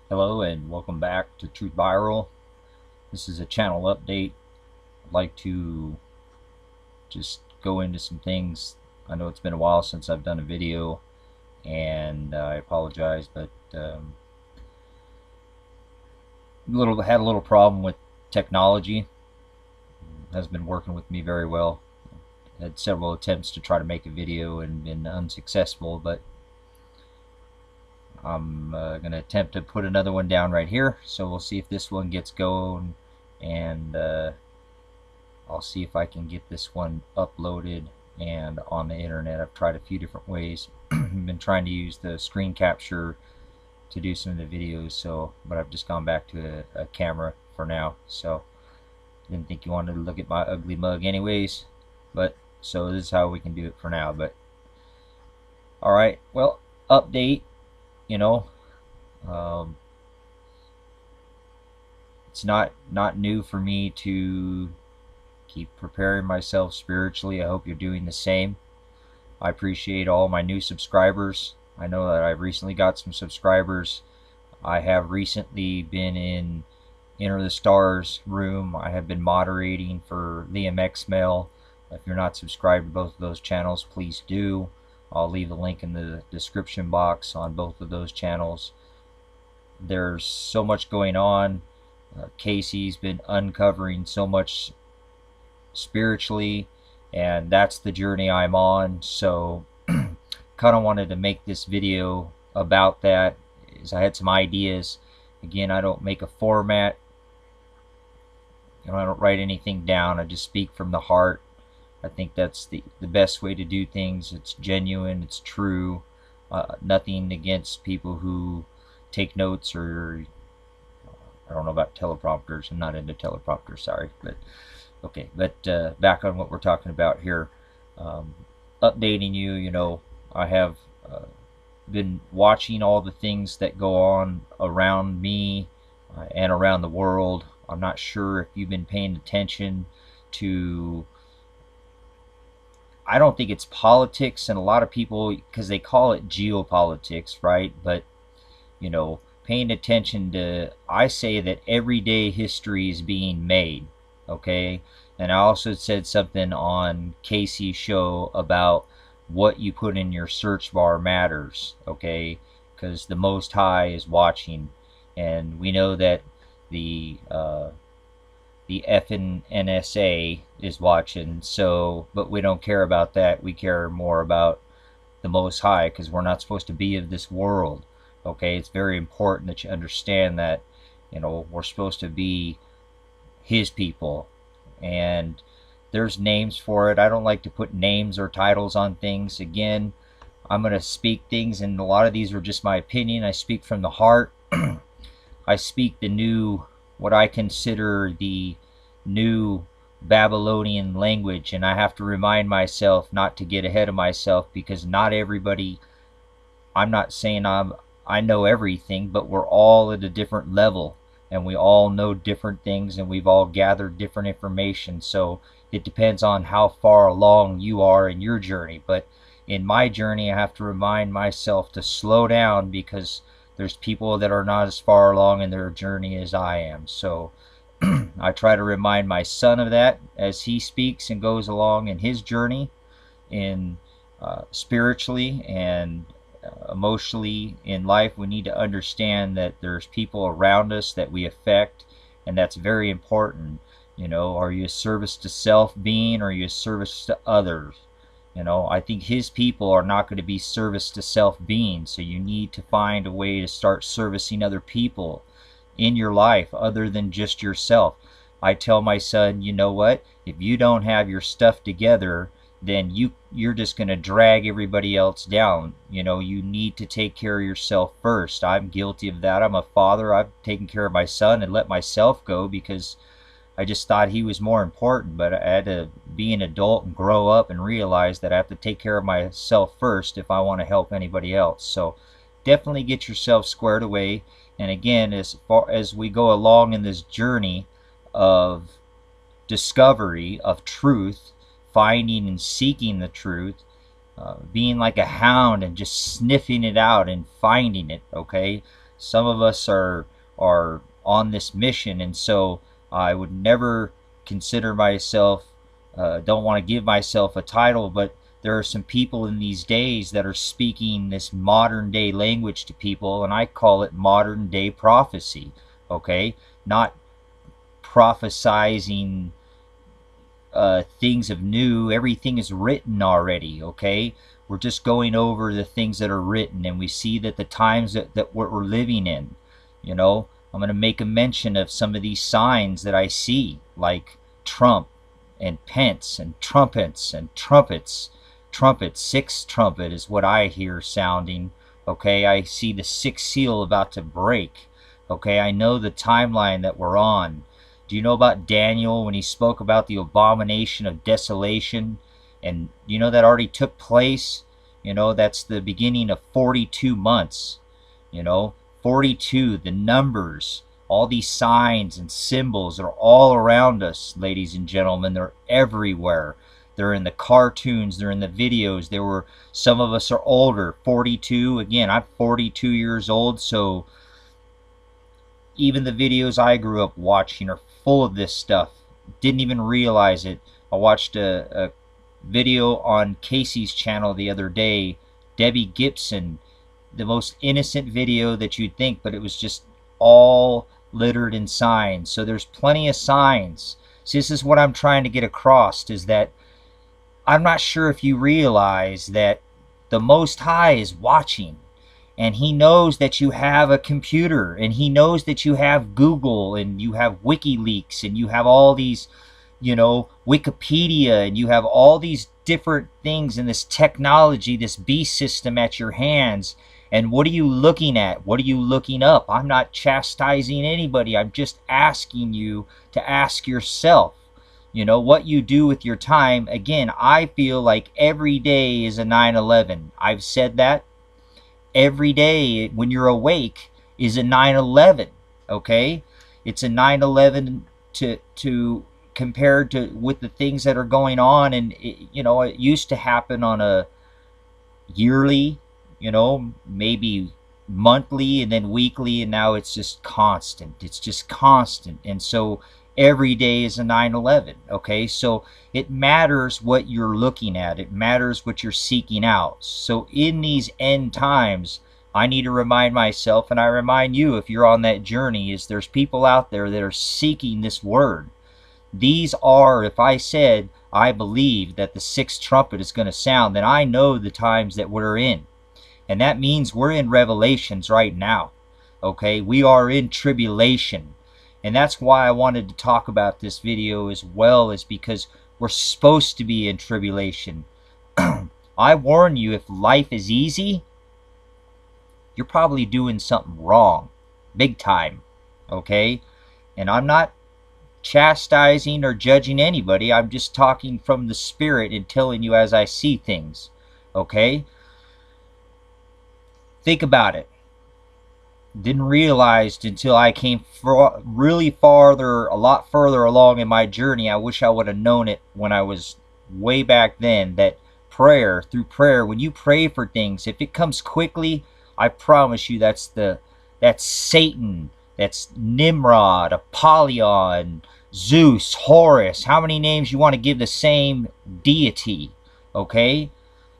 Hello and welcome back to Truth Viral. This is a channel update. I'd like to just go into some things. I know it's been a while since I've done a video, and I apologize, but had a little problem with technology. It has been working with me very well. Had several attempts to try to make a video and been unsuccessful, but I'm going to attempt to put another one down right here. So we'll see if this one gets going, and I'll see if I can get this one uploaded and on the internet. I've tried a few different ways. I've been trying to use the screen capture to do some of the videos, but I've just gone back to a camera for now. So didn't think you wanted to look at my ugly mug anyways, but so this is how we can do it for now. But alright, well, update, it's not new for me to keep preparing myself spiritually. I hope you're doing the same. I appreciate all my new subscribers. I know that I've recently got some subscribers. I have recently been in Enter the Stars room. I have been moderating for LiamXmail. If you're not subscribed to both of those channels, please do. I'll leave a link in the description box on both of those channels. There's so much going on. Casey's been uncovering so much spiritually, and that's the journey I'm on. So kind of wanted to make this video about that, as I had some ideas. Again, I don't make a format. I don't write anything down. I just speak from the heart. I think that's the best way to do things. It's genuine, it's true. Nothing against people who take notes, or I don't know about teleprompters. I'm not into teleprompters, sorry. But okay, but back on what we're talking about here. Updating you, I have been watching all the things that go on around me and around the world. I'm not sure if you've been paying attention to, I don't think it's politics, and a lot of people, because they call it geopolitics, right? But paying attention to, I say that everyday history is being made, okay? And I also said something on Casey's show about what you put in your search bar matters, okay? Because the Most High is watching, and we know that the effing NSA is watching. So, but we don't care about that. We care more about the Most High, because we're not supposed to be of this world. Okay, it's very important that you understand that, we're supposed to be His people, and there's names for it. I don't like to put names or titles on things. Again, I'm going to speak things, and a lot of these are just my opinion. I speak from the heart. I speak the new, what I consider the new Babylonian language, and I have to remind myself not to get ahead of myself, because not everybody, I'm not saying I know everything, but we're all at a different level, and we all know different things, and we've all gathered different information. So it depends on how far along you are in your journey. But in my journey, I have to remind myself to slow down, because there's people that are not as far along in their journey as I am. So I try to remind my son of that as he speaks and goes along in his journey, in spiritually and emotionally in life. We need to understand that there's people around us that we affect, and that's very important. Are you a service to self being, or are you a service to others? I think His people are not going to be service to self being, so you need to find a way to start servicing other people in your life other than just yourself. I tell my son, you know what, if you don't have your stuff together, then you're just going to drag everybody else down. You need to take care of yourself first. I'm guilty of that. I'm a father. I've taken care of my son and let myself go, because I just thought he was more important. But I had to be an adult and grow up and realize that I have to take care of myself first if I want to help anybody else. So definitely get yourself squared away. And again, as far as we go along in this journey of discovery of truth, finding and seeking the truth, being like a hound and just sniffing it out and finding it, okay? Some of us are on this mission, and so I would never consider myself, don't want to give myself a title, but there are some people in these days that are speaking this modern day language to people, and I call it modern day prophecy. Okay, not prophesizing things of new. Everything is written already. Okay, we're just going over the things that are written, and we see that the times that we're living in, you know, I'm going to make a mention of some of these signs that I see, like Trump and Pence and trumpets and trumpets. Sixth trumpet is what I hear sounding. Okay, I see the sixth seal about to break. Okay, I know the timeline that we're on. Do you know about Daniel when he spoke about the abomination of desolation? And you know that already took place? You know, that's the beginning of 42 months. You know, 42, the numbers, all these signs and symbols are all around us, ladies and gentlemen. They're everywhere. They're in the cartoons, they're in the videos. There were, some of us are older, 42. Again, I'm 42 years old, so even the videos I grew up watching are full of this stuff. Didn't even realize it. I watched a video on Casey's channel the other day, Debbie Gibson, the most innocent video that you'd think, but it was just all littered in signs. So there's plenty of signs. So this is what I'm trying to get across, is that I'm not sure if you realize that the Most High is watching, and he knows that you have a computer, and he knows that you have Google, and you have WikiLeaks, and you have all these, you know, Wikipedia, and you have all these different things in this technology, this beast system at your hands. And what are you looking at? What are you looking up? I'm not chastising anybody. I'm just asking you to ask yourself, you know, what you do with your time. Again, I feel like every day is a 9/11. I've said that. Every day when you're awake is a 9/11. Okay, it's a 9/11 to compared to with the things that are going on. And you know, it used to happen on a yearly, you know, maybe monthly, and then weekly, and now it's just constant. It's just constant. And so every day is a 9/11. Okay, so it matters what you're looking at. It matters what you're seeking out. So in these end times, I need to remind myself, and I remind you if you're on that journey, is there's people out there that are seeking this word. These are, if I said I believe that the sixth trumpet is going to sound, then I know the times that we're in. And that means we're in Revelations right now. Okay, we are in tribulation. And that's why I wanted to talk about this video as well, is because we're supposed to be in tribulation. I warn you, if life is easy, you're probably doing something wrong. Big time. Okay? And I'm not chastising or judging anybody. I'm just talking from the Spirit and telling you as I see things. Okay? Think about it. Didn't realize until I came really farther, a lot further along in my journey. I wish I would have known it when I was way back then, that prayer, through prayer, when you pray for things, if it comes quickly, I promise you that's Satan, that's Nimrod, Apollyon, Zeus, Horus. How many names you want to give the same deity? Okay?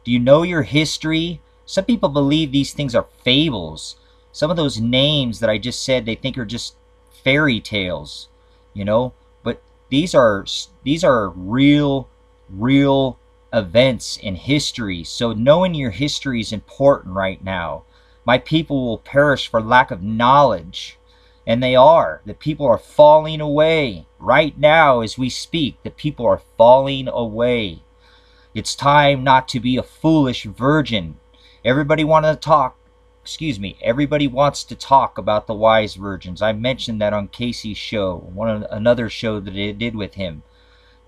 Do you know your history? Some people believe these things are fables. Some of those names that I just said, they think are just fairy tales, you know. But these are real events in history. So knowing your history is important right now. My people will perish for lack of knowledge, and they are. The people are falling away right now as we speak. The people are falling away. It's time not to be a foolish virgin. Everybody wants to talk about the wise virgins. I mentioned that on Casey's show, another show that I did with him,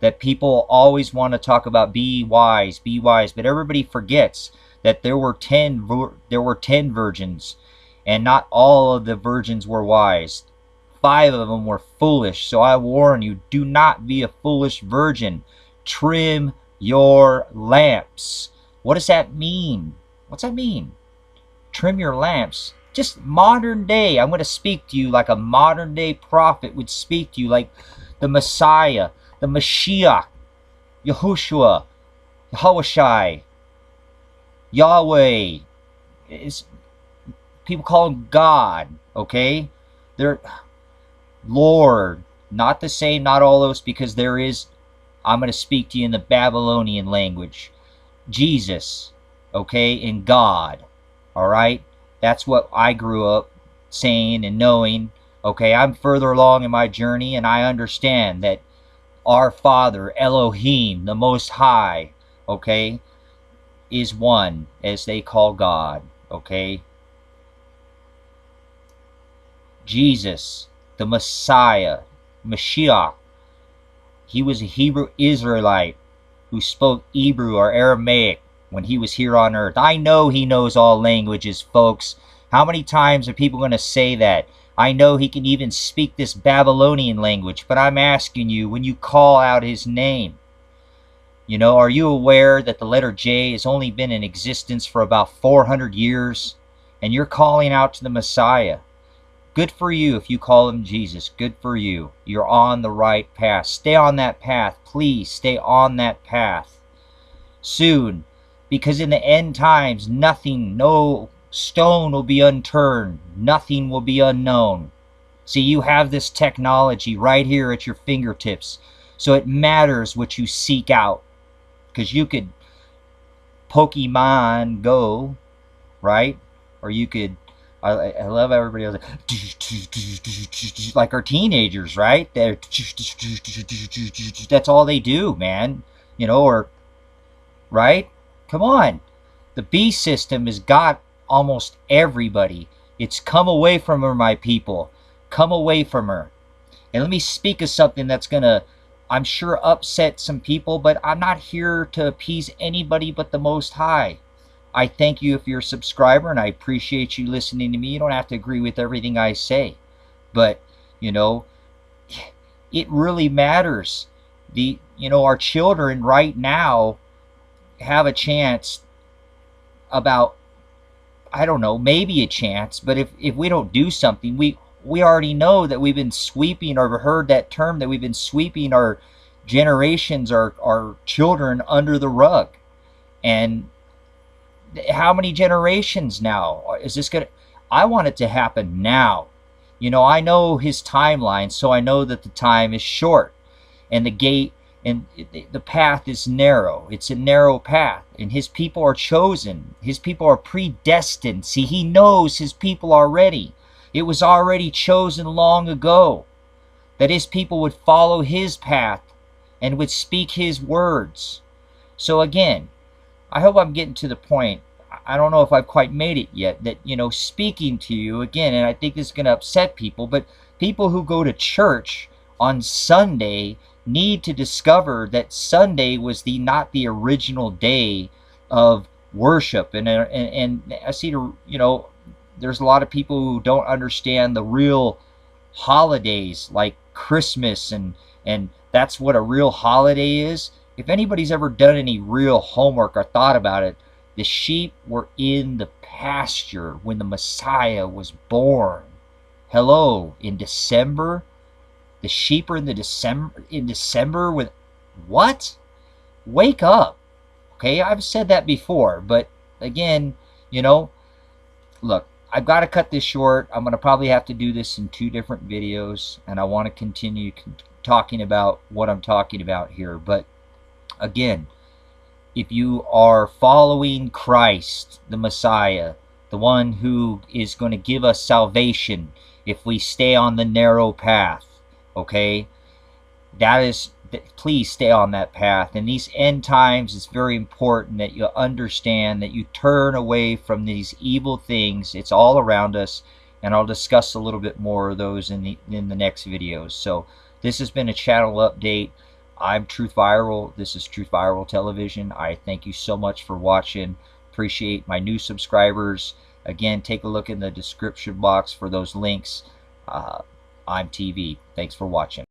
that people always want to talk about be wise, but everybody forgets that there were 10 virgins, and not all of the virgins were wise. 5 of them were foolish. So I warn you, do not be a foolish virgin. Trim your lamps. What does that mean? What's that mean? Trim your lamps. just modern day. I'm going to speak to you like a modern day prophet would speak to you, like the Messiah, the Mashiach, Yahushua, Yahushai, Yahweh. It's, people call him God, okay? They're Lord. Not the same, not all those, because there is, I'm going to speak to you in the Babylonian language. Jesus, okay, and God, all right? That's what I grew up saying and knowing. Okay, I'm further along in my journey, and I understand that our Father, Elohim, the Most High, okay, is one, as they call God, okay? Jesus, the Messiah, Mashiach, he was a Hebrew Israelite who spoke Hebrew or Aramaic when he was here on earth. I know he knows all languages, folks. How many times are people going to say that? I know he can even speak this Babylonian language, but I'm asking you, when you call out his name, you know, are you aware that the letter J has only been in existence for about 400 years? And you're calling out to the Messiah. Good for you if you call him Jesus. Good for you. You're on the right path. Stay on that path. Please stay on that path. Soon, because in the end times, nothing, no stone will be unturned. Nothing will be unknown. See, you have this technology right here at your fingertips. So it matters what you seek out. Because you could Pokemon Go, right? Or you could, I love everybody else, like our teenagers, right? They're, that's all they do, man. You know, or, right? Come on. The B system has got almost everybody. It's come away from her, my people. Come away from her. And let me speak of something that's going to, I'm sure, upset some people, but I'm not here to appease anybody but the Most High. I thank you if you're a subscriber, and I appreciate you listening to me. You don't have to agree with everything I say. But, you know, it really matters. You know, our children right now have a chance about, I don't know, maybe a chance, but if we don't do something, we already know that we've been sweeping, or heard that term, that we've been sweeping our generations, our children under the rug. And how many generations now is this gonna, I want it to happen now. You know, I know his timeline, so I know that the time is short, and the gate and the path is narrow. It's a narrow path, and his people are chosen. His people are predestined. See, he knows his people already. It was already chosen long ago that his people would follow his path and would speak his words. So again, I hope I'm getting to the point. I don't know if I've quite made it yet, that, you know, speaking to you again, and I think this is going to upset people, but people who go to church on Sunday need to discover that Sunday was not the original day of worship. And I see, you know, there's a lot of people who don't understand the real holidays like Christmas, and that's what a real holiday is. If anybody's ever done any real homework or thought about it, the sheep were in the pasture when the Messiah was born. Hello, in December? The sheep are in December with what? Wake up. Okay, I've said that before, but again, you know, look, I've got to cut this short. I'm going to probably have to do this in 2 different videos, and I want to continue talking about what I'm talking about here. But again, if you are following Christ, the Messiah, the one who is going to give us salvation if we stay on the narrow path, okay, please stay on that path. In these end times, it's very important that you understand that you turn away from these evil things. It's all around us, and I'll discuss a little bit more of those in the next videos. So this has been a channel update. I'm Truth Viral. This is Truth Viral Television. I thank you so much for watching. Appreciate my new subscribers. Again, take a look in the description box for those links. I'm TV. Thanks for watching.